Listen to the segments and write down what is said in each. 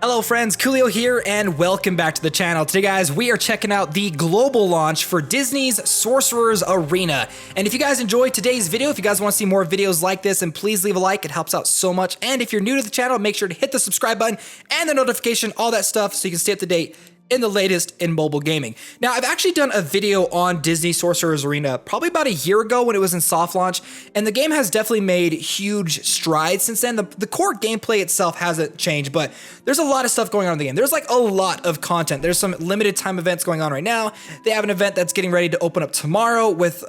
Hello friends, Koolio here and welcome back to the channel. Today guys, we are checking out the global launch for Disney's Sorcerer's Arena. And if you guys enjoyed today's video, if you guys want to see more videos like this, and please leave a like, it helps out so much. And if you're new to the channel, make sure to hit the subscribe button and the notification, all that stuff, so you can stay up to date in the latest in mobile gaming. Now, I've actually done a video on Disney Sorcerer's Arena probably about a year ago when it was in soft launch, and the game has definitely made huge strides since then. The core gameplay itself hasn't changed, but there's a lot of stuff going on in the game. There's like a lot of content. There's some limited time events going on right now. They have an event that's getting ready to open up tomorrow with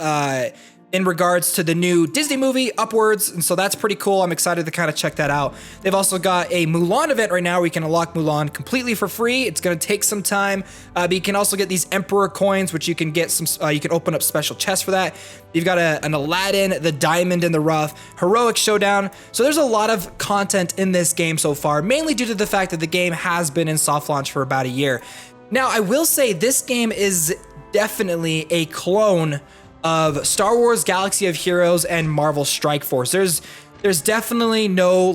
in regards to the new Disney movie, Upwards, and so that's pretty cool. I'm excited to kind of check that out. They've also got a Mulan event right now where you can unlock Mulan completely for free. It's going to take some time, but you can also get these Emperor coins, which you can get some, you can open up special chests for that. You've got an Aladdin, the Diamond in the Rough, Heroic Showdown. So there's a lot of content in this game so far, mainly due to the fact that the game has been in soft launch for about a year. Now, I will say this game is definitely a clone of Star Wars Galaxy of Heroes and Marvel Strike Force. There's definitely no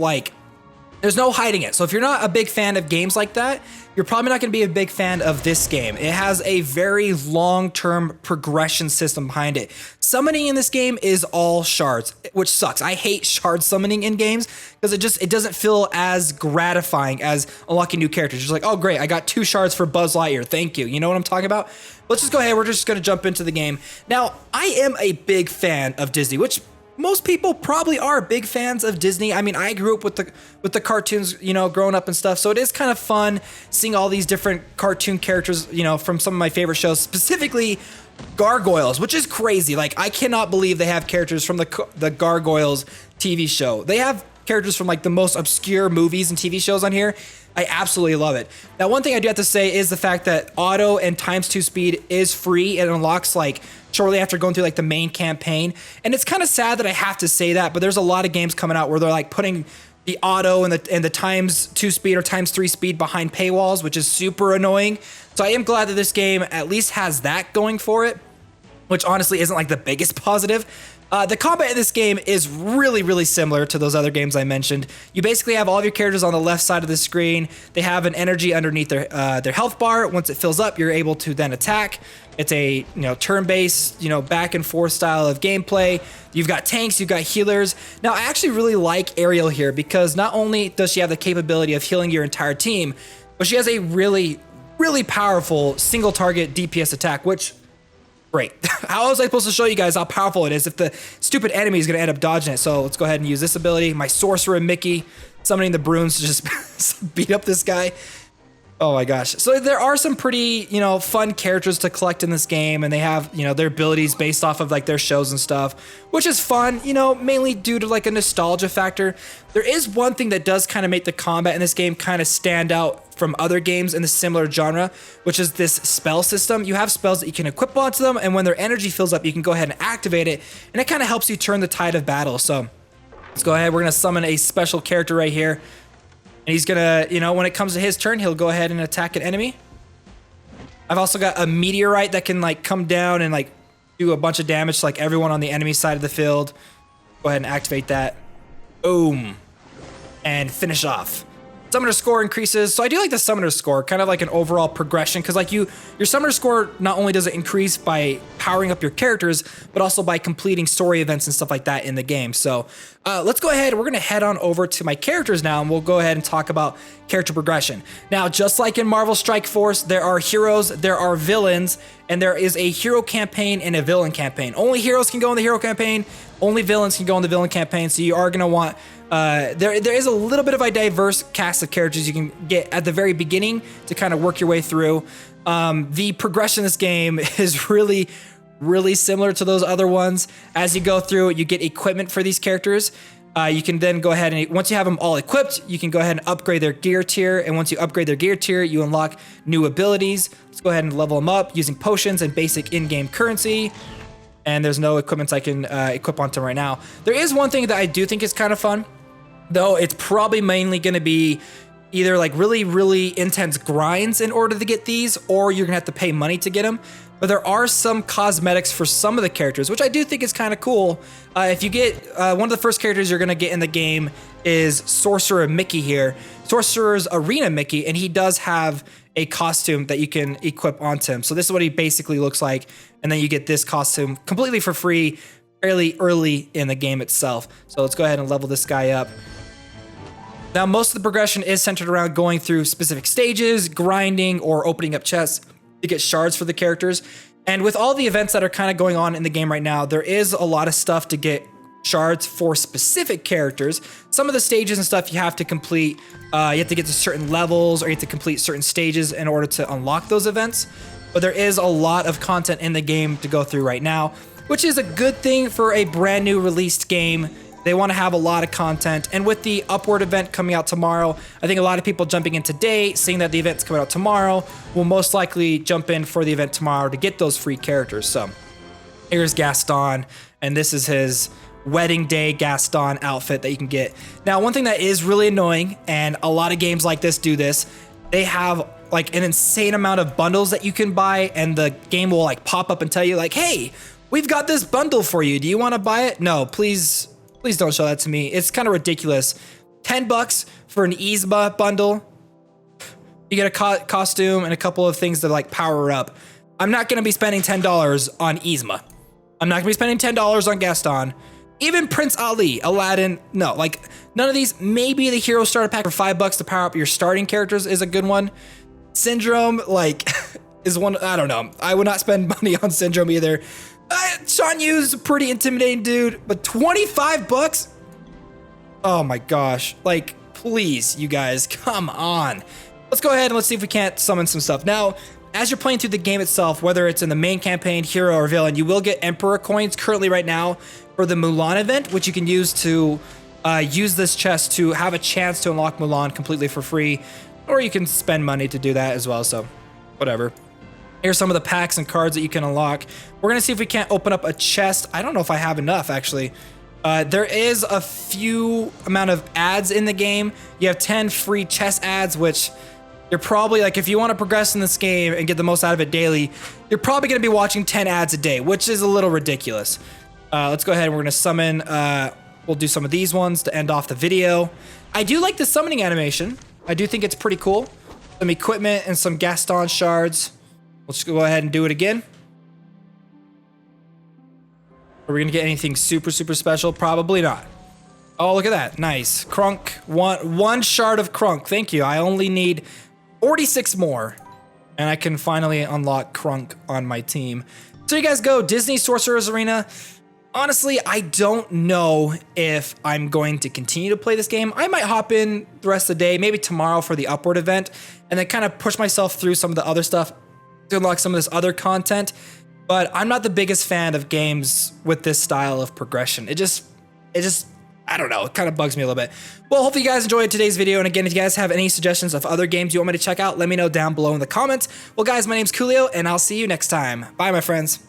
there's no hiding it. So if you're not a big fan of games like that, you're probably not going to be a big fan of this game. It has a very long-term progression system behind it. Summoning in this game is all shards, which sucks. I hate shard summoning in games because it doesn't feel as gratifying as unlocking new characters. You're just like, oh great, I got 2 shards for Buzz Lightyear. Thank you. You know what I'm talking about? Let's just go ahead. We're just going to jump into the game. Now, I am a big fan of Disney, which most people probably are big fans of Disney. I mean, I grew up with the cartoons, you know, growing up and stuff. So it is kind of fun seeing all these different cartoon characters, you know, from some of my favorite shows, specifically Gargoyles, which is crazy. Like, I cannot believe they have characters from the Gargoyles TV show. They have characters from like the most obscure movies and TV shows on here. I absolutely love it. Now, one thing I do have to say is the fact that auto and ×2 speed is free and unlocks like shortly after going through like the main campaign. And it's kind of sad that I have to say that, but there's a lot of games coming out where they're like putting the auto and the ×2 speed or ×3 speed behind paywalls, which is super annoying. So I am glad that this game at least has that going for it, which honestly isn't like the biggest positive. The combat in this game is really, really similar to those other games I mentioned. You basically have all of your characters on the left side of the screen. They have an energy underneath their health bar. Once it fills up, you're able to then attack. It's a turn-based, back and forth style of gameplay. You've got tanks, you've got healers. Now, I actually really like Ariel here because not only does she have the capability of healing your entire team, but she has a really, really powerful single target DPS attack, which great. How was I supposed to show you guys how powerful it is if the stupid enemy is going to end up dodging it? So let's go ahead and use this ability. My Sorcerer Mickey summoning the Bruins to just beat up this guy. Oh my gosh. So there are some pretty, fun characters to collect in this game, and they have, their abilities based off of like their shows and stuff, which is fun, mainly due to like a nostalgia factor. There is one thing that does kind of make the combat in this game kind of stand out from other games in the similar genre, which is this spell system. You have spells that you can equip onto them, and when their energy fills up, you can go ahead and activate it, and it kind of helps you turn the tide of battle. So let's go ahead. We're going to summon a special character right here. And he's gonna, when it comes to his turn, he'll go ahead and attack an enemy. I've also got a meteorite that can like come down and like do a bunch of damage to like everyone on the enemy side of the field. Go ahead and activate that. Boom. And finish off. Summoner score increases. So I do like the summoner score, kind of like an overall progression, because like your summoner score not only does it increase by powering up your characters, but also by completing story events and stuff like that in the game. So let's go ahead. We're going to head on over to my characters now, and we'll go ahead and talk about character progression. Now, just like in Marvel Strike Force, there are heroes, there are villains, and there is a hero campaign and a villain campaign. Only heroes can go in the hero campaign. Only villains can go in the villain campaign. So you are going to want there is a little bit of a diverse cast of characters you can get at the very beginning to kind of work your way through. The progression in this game is really, really similar to those other ones. As you go through, you get equipment for these characters. You can then go ahead and once you have them all equipped, you can go ahead and upgrade their gear tier. And once you upgrade their gear tier, you unlock new abilities. Let's go ahead and level them up using potions and basic in-game currency. And there's no equipments I can equip onto them right now. There is one thing that I do think is kind of fun, though it's probably mainly going to be either like really, really intense grinds in order to get these, or you're going to have to pay money to get them. But there are some cosmetics for some of the characters, which I do think is kind of cool. If you get one of the first characters you're going to get in the game is Sorcerer Mickey here. Sorcerer's Arena Mickey, and he does have a costume that you can equip onto him. So this is what he basically looks like, and then you get this costume completely for free fairly early in the game itself. So let's go ahead and level this guy up. Now, most of the progression is centered around going through specific stages, grinding, or opening up chests to get shards for the characters. And with all the events that are kind of going on in the game right now, there is a lot of stuff to get shards for specific characters. Some of the stages and stuff you have to complete, you have to get to certain levels, or you have to complete certain stages in order to unlock those events. But there is a lot of content in the game to go through right now, which is a good thing for a brand new released game. They want to have a lot of content, and with the Upward event coming out tomorrow, I think a lot of people jumping in today, seeing that the event's coming out tomorrow, will most likely jump in for the event tomorrow to get those free characters. So here's Gaston, and this is his wedding day Gaston outfit that you can get. Now, one thing that is really annoying, and a lot of games like this do this, they have like an insane amount of bundles that you can buy, and the game will like pop up and tell you like, hey, we've got this bundle for you. Do you want to buy it? No, please don't show that to me. It's kind of ridiculous. $10 for an Yzma bundle. You get a costume and a couple of things to like power up. I'm not going to be spending $10 on Yzma. I'm not going to be spending $10 on Gaston. Even Prince Ali, Aladdin, no, like none of these. Maybe the Hero Starter Pack for $5 to power up your starting characters is a good one. Syndrome, like, is one, I don't know. I would not spend money on Syndrome either. Sean Yu's a pretty intimidating dude, but $25? Oh my gosh. Like, please, you guys, come on. Let's go ahead and let's see if we can't summon some stuff. Now, as you're playing through the game itself, whether it's in the main campaign, hero, or villain, you will get Emperor coins currently right now for the Mulan event, which you can use to use this chest to have a chance to unlock Mulan completely for free, or you can spend money to do that as well, so whatever. Here's some of the packs and cards that you can unlock. We're gonna see if we can't open up a chest. I don't know if I have enough, actually. There is a few amount of ads in the game. You have 10 free chest ads, which you're probably, like, if you want to progress in this game and get the most out of it daily, you're probably gonna be watching 10 ads a day, which is a little ridiculous. Let's go ahead and we're gonna summon, we'll do some of these ones to end off the video. I do like the summoning animation. I do think it's pretty cool. Some equipment and some Gaston shards. Let's go ahead and do it again. Are we gonna get anything super special? Probably not. Oh, look at that. Nice. Crunk. One shard of Crunk. Thank you. I only need 46 more. And I can finally unlock Crunk on my team. So you guys go. Disney Sorcerer's Arena. Honestly, I don't know if I'm going to continue to play this game. I might hop in the rest of the day, maybe tomorrow for the Upward event, and then kind of push myself through some of the other stuff to unlock some of this other content. But I'm not the biggest fan of games with this style of progression. It just, I don't know, it kind of bugs me a little bit. Well, hopefully you guys enjoyed today's video. And again, if you guys have any suggestions of other games you want me to check out, let me know down below in the comments. Well, guys, my name's Koolio, and I'll see you next time. Bye, my friends.